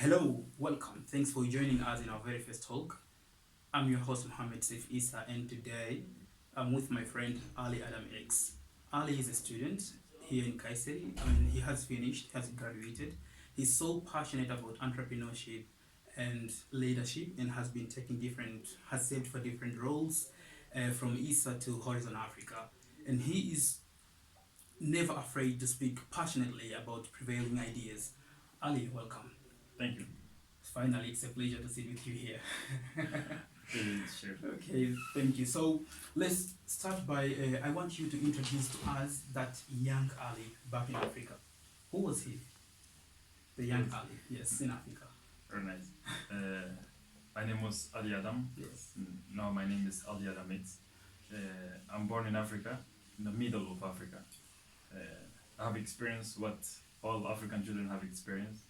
Hello, welcome. Thanks for joining us in our very first talk. I'm your host Mohamed Seif and today I'm with my friend Ali Adam X. Ali is a student here in Kayseri. He has finished, has graduated. He's so passionate about entrepreneurship and leadership and has served for different roles from ISA to Horizon Africa. And he is never afraid to speak passionately about prevailing ideas. Ali, welcome. Thank you. Finally, it's a pleasure to sit with you here. Sure. Okay, thank you. So let's start by I want you to introduce to us that young Ali back in Africa. Who was he? The young Ali, yes, in Africa. Very nice. My name was Ali Adam. Yes. Now my name is Ali Adam X. I'm born in Africa, in the middle of Africa. I have experienced what all African children have experienced,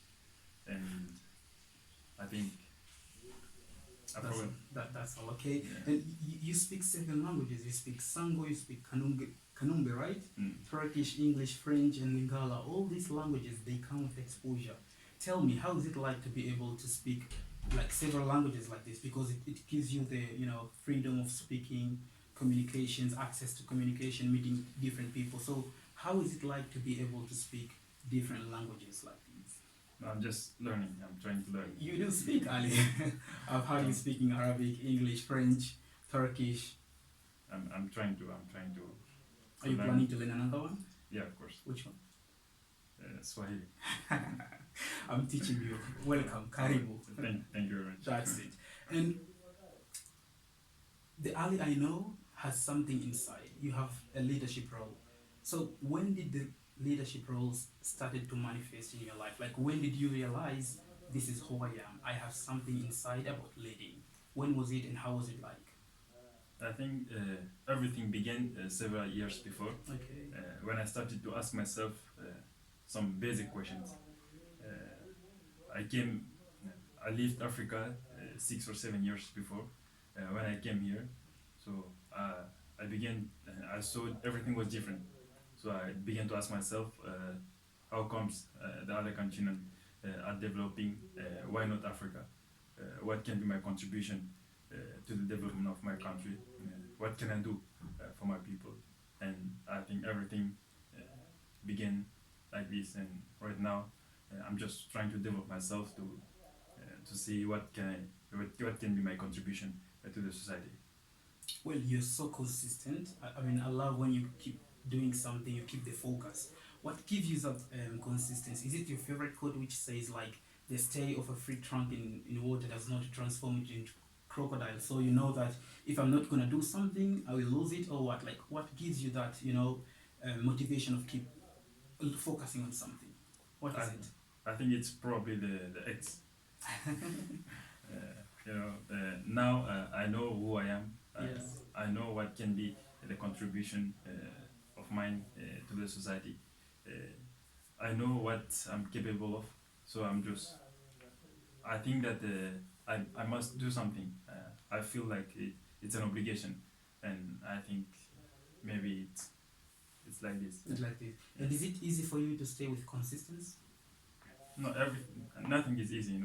and I think I That's, probably that's all okay. yeah. And you speak seven languages. You speak Sango, you speak Kanumbe, right? Turkish, English, French, and Lingala. All these languages, they come with exposure. Tell me, how is it like to be able to speak like several languages like this? Because it gives you the freedom of speaking, communications, access to communication, meeting different people. So how is it like to be able to speak different languages like these? No, I'm just learning. I'm trying to learn. You do speak, Ali. I've heard you speaking Arabic, English, French, Turkish. I'm trying to. Are you learn. planning to learn another one? Yeah, of course. Which one? Swahili. I'm teaching you. Welcome, Karibu. Thank you very much. That's it. And the Ali I know has something inside. You have a leadership role. So when did the leadership roles started to manifest in your life? Like when did you realize this is who I am? I have something inside about leading. When was it and how was it like? I think everything began several years before. Okay. When I started to ask myself some basic questions. I lived Africa 6 or 7 years before when I came here. So I saw everything was different. So I began to ask myself, how comes the other continent are developing? Why not Africa? What can be my contribution to the development of my country? What can I do for my people? And I think everything began like this. And right now, I'm just trying to develop myself to see what can be my contribution to the society. Well, you're so consistent. I love when you keep doing something, you keep the focus. What gives you that consistency? Is it your favorite quote which says like the stay of a free trunk in water does not transform it into crocodile? So you know that if I'm not gonna do something, I will lose it or what? Like what gives you that motivation of keep focusing on something? What is it? I think it's probably the X. Now I know who I am. Yes. I know what can be the contribution of mine to the society. I know what I'm capable of, so I think that I must do something. I feel like it's an obligation, and I think maybe it's like this. It's like this. And is it easy for you to stay with consistency? No, nothing is easy,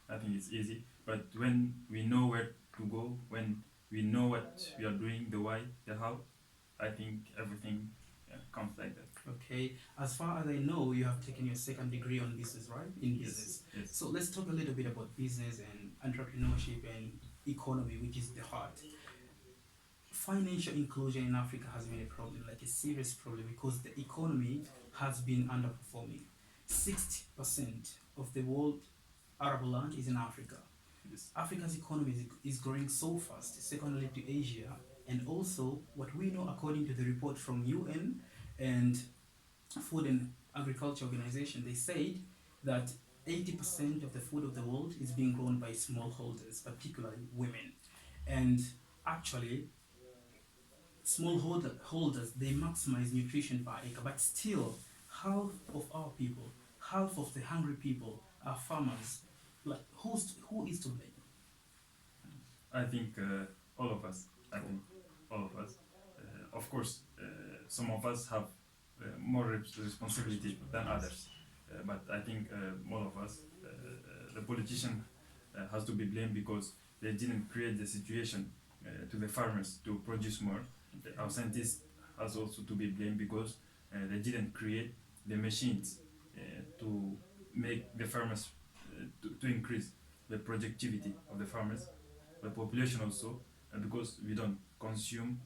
Nothing is easy. But when we know where to go, when we know what we are doing, the why, the how, I think everything comes like that. Okay. As far as I know, you have taken your second degree on business, right? In business. Yes. So let's talk a little bit about business and entrepreneurship and economy, which is the heart. Financial inclusion in Africa has been a problem, like a serious problem, because the economy has been underperforming. 60% of the world arable land is in Africa. Yes. Africa's economy is growing so fast, secondly to Asia, and also what we know according to the report from UN and Food and Agriculture Organization, they said that 80% of the food of the world is being grown by smallholders, particularly women. And actually, smallholders, they maximize nutrition per acre, but still, half of our people, half of the hungry people are farmers. Like, who is to blame? I think all of us. I think all of us. Of course, some of us have more responsibility than others, but I think all of us, the politician has to be blamed because they didn't create the situation to the farmers to produce more. Our scientists has also to be blamed because they didn't create the machines to make the farmers to increase the productivity of the farmers, the population also, because we don't consume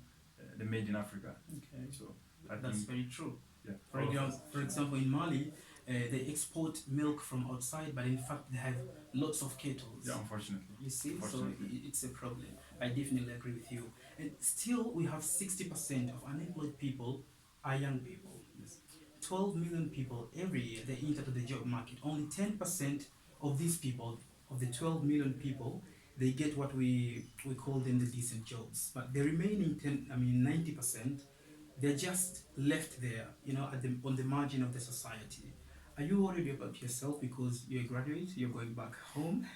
the made in Africa. Okay. So I That's think very true. yeah, For example, in Mali, they export milk from outside, but in fact they have lots of kettles. yeah, unfortunately. You see, so Unfortunately. it's a problem. I definitely agree with you. And still, we have 60% of unemployed people are young people. Yes. 12 million people every year they enter to the job market. Only 10% of these people, of the 12 million people, they get what we call them the decent jobs. But the remaining 90%, they're just left there, on the margin of the society. Are you worried about yourself because you're a graduate, you're going back home?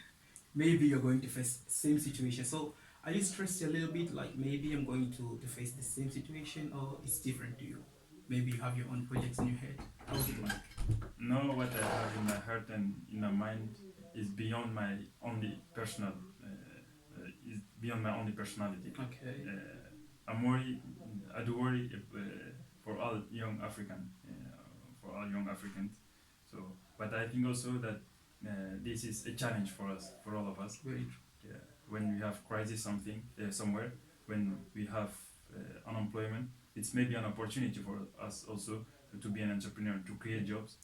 Maybe you're going to face same situation. So are you stressed a little bit, like maybe I'm going to face the same situation, or it's different to you? Maybe you have your own projects in your head. How's it like? No, what I have in my heart and in my mind is beyond my only personal, is beyond my only personality. Okay. I do worry for all young African, for all young Africans. So, but I think also that this is a challenge for us, for all of us. Very true. Yeah. When we have crisis somewhere, when we have unemployment, it's maybe an opportunity for us also to be an entrepreneur, to create jobs,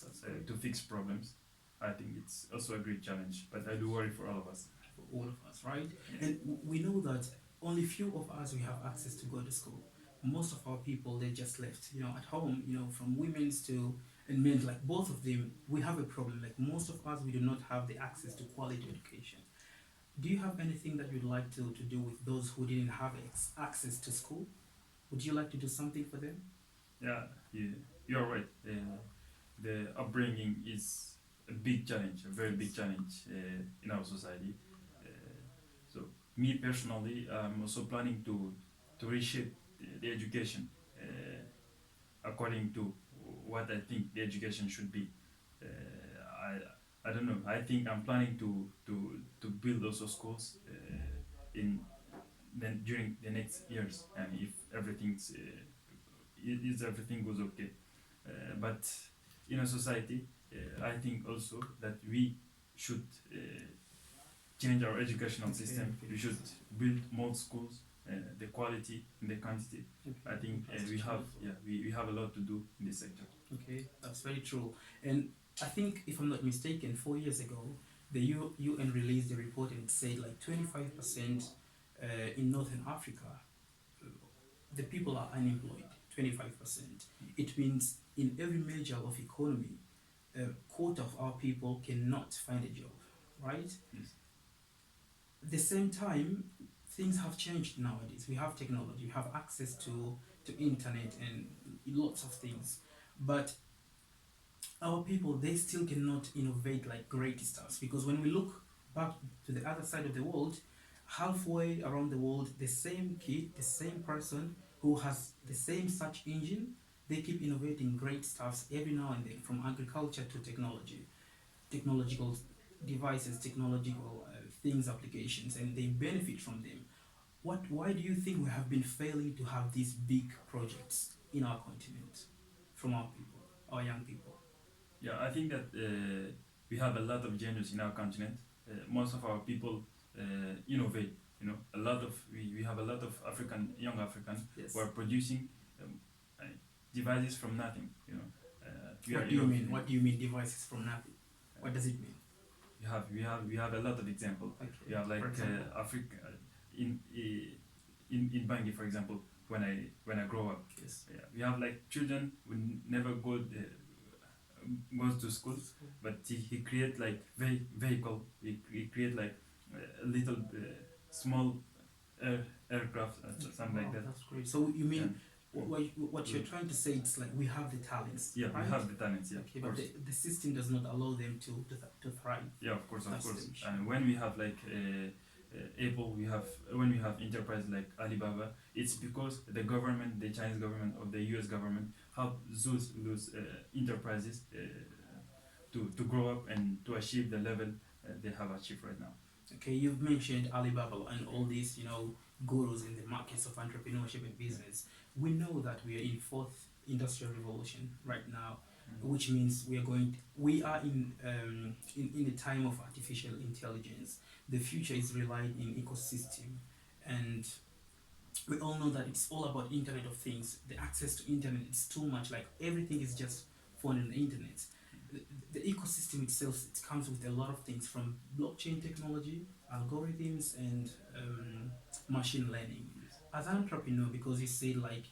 to fix problems. I think it's also a great challenge, but I do worry for all of us. For all of us, right? Yes. And we know that only few of us we have access to go to school. Most of our people they just left, at home. From women's to and men, like both of them, we have a problem. Like most of us, we do not have the access to quality education. Do you have anything that you'd like to do with those who didn't have access to school? Would you like to do something for them? Yeah, you're right. The upbringing is a big challenge, a very big challenge in our society. So me personally, I'm also planning to reshape the education according to what I think the education should be. I don't know. I think I'm planning to build also schools in then during the next years, and if everything goes okay. But in a society, I think also that we should change our educational system. We should build more schools, the quality and the quantity. I think we have a lot to do in this sector. Okay, that's very true. And I think, if I'm not mistaken, 4 years ago, the UN released a report and it said like 25% in Northern Africa, the people are unemployed. 25%. It means in every measure of economy, a quarter of our people cannot find a job, right? Yes. At the same time, things have changed nowadays. We have technology, we have access to internet and lots of things, but our people, they still cannot innovate like great stuff, because when we look back to the other side of the world, halfway around the world, the same kid, the same person who has the same search engine, they keep innovating great stuffs every now and then, from agriculture to technological devices, technological things, applications, and they benefit from them. Why do you think we have been failing to have these big projects in our continent from our people, our young people? Yeah, I think that we have a lot of genius in our continent. Most of our people innovate. We have a lot of young African Yes. who are producing devices from nothing. What do you mean? What do you mean devices from nothing? What does it mean? We have a lot of examples. Okay. We have like For example? Africa in Bangui, for example. When I grow up, Yes. yeah, we have like children who never goes to school, but he create like vehicle. He create like a little small aircraft, something like that. That's great. So you mean Yeah. what you're trying to say? It's like we have the talents. Yeah, right? we have the talents. Yeah, Okay, of but course. the system does not allow them to thrive. Yeah, of course, of That's course. the issue. And when we have like Apple, when we have enterprise like Alibaba, it's because the government, the Chinese government or the US government, help those enterprises to grow up and to achieve the level they have achieved right now. Okay, you've mentioned Alibaba and all these, gurus in the markets of entrepreneurship and business. We know that we are in fourth industrial revolution right now, which means we are in the time of artificial intelligence. The future is relied in ecosystem, and we all know that it's all about Internet of Things. The access to internet is too much. Like everything is just found on the internet. The, the ecosystem itself, it comes with a lot of things from blockchain technology, algorithms, and machine learning. As an entrepreneur, because you say like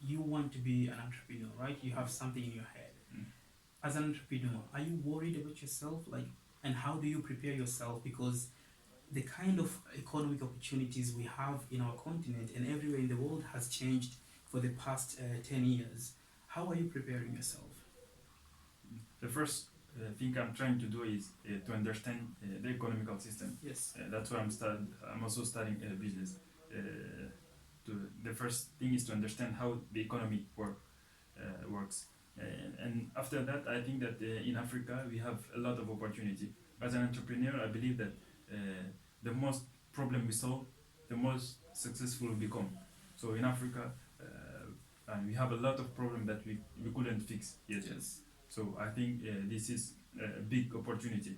you want to be an entrepreneur, right? You have something in your head. As an entrepreneur, are you worried about yourself? Like, and how do you prepare yourself? Because the kind of economic opportunities we have in our continent and everywhere in the world has changed for the past 10 years. How are you preparing yourself? The first thing I'm trying to do is to understand the economical system. Yes. That's why I'm also studying business. The first thing is to understand how the economy works. And after that, I think that in Africa we have a lot of opportunity. As an entrepreneur, I believe that the most problem we solve, the most successful we become. So in Africa, and we have a lot of problems that we couldn't fix yet. Yes. So I think this is a big opportunity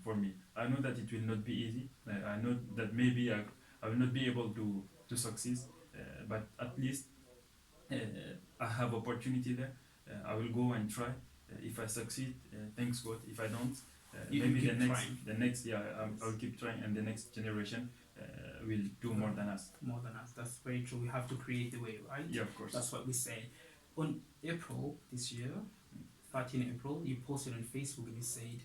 for me. I know that it will not be easy. I know that maybe I will not be able to succeed, but at least I have opportunity there. I will go and try. If I succeed, thanks God. If I don't, maybe the next year I'll keep trying, and the next generation will do more than us. More than us. That's very true. We have to create the way, right? Yeah, of course. That's what we say. On April this year, 13 April, you posted on Facebook and you said,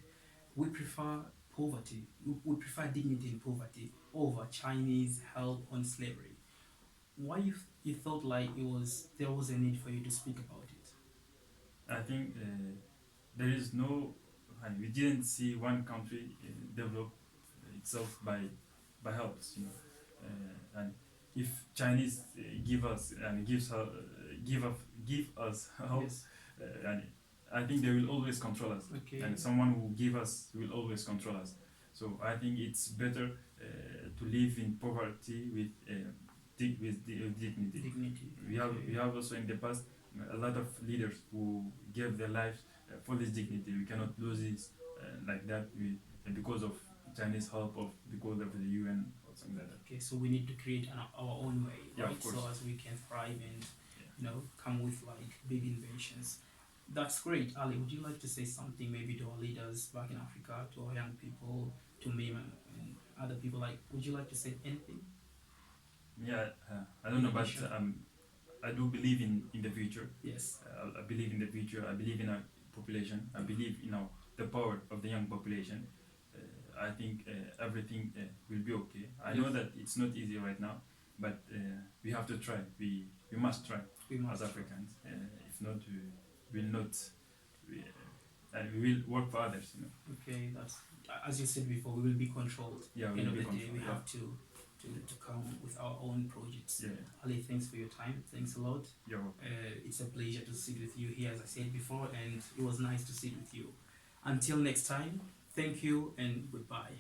we prefer poverty. We prefer dignity in poverty over Chinese help on slavery. Why you thought like there was a need for you to speak about it? I think there is no, and we didn't see one country develop itself by helps, and if Chinese give us and give us help, Yes. And I think they will always control us. Okay. And someone who give us will always control us. So I think it's better to live in poverty with dignity. Dignity. We have also in the past a lot of leaders who gave their lives for this dignity. We cannot lose this like that because of Chinese help or because of the UN or something like that. Okay, so we need to create our own way, Yeah, right? of course. So as we can thrive and come with like big inventions. That's great. Ali, would you like to say something maybe to our leaders back in Africa, to our young people, to me and other people? Like, would you like to say anything? Yeah, I don't know, but I do believe in the future. Yes. I believe in the future. I believe in our population. I believe in the power of the young population. I think everything will be okay. I know that it's not easy right now, but we have to try. We must try as Africans. If not, we will not. And we will work for others. Okay, that's as you said before. We will be controlled. Yeah, End of the day, controlled. we have to come with our own projects. Yeah. Ali, thanks for your time. Thanks a lot. You're welcome. It's a pleasure to sit with you here, as I said before, and it was nice to sit with you. Until next time, thank you and goodbye.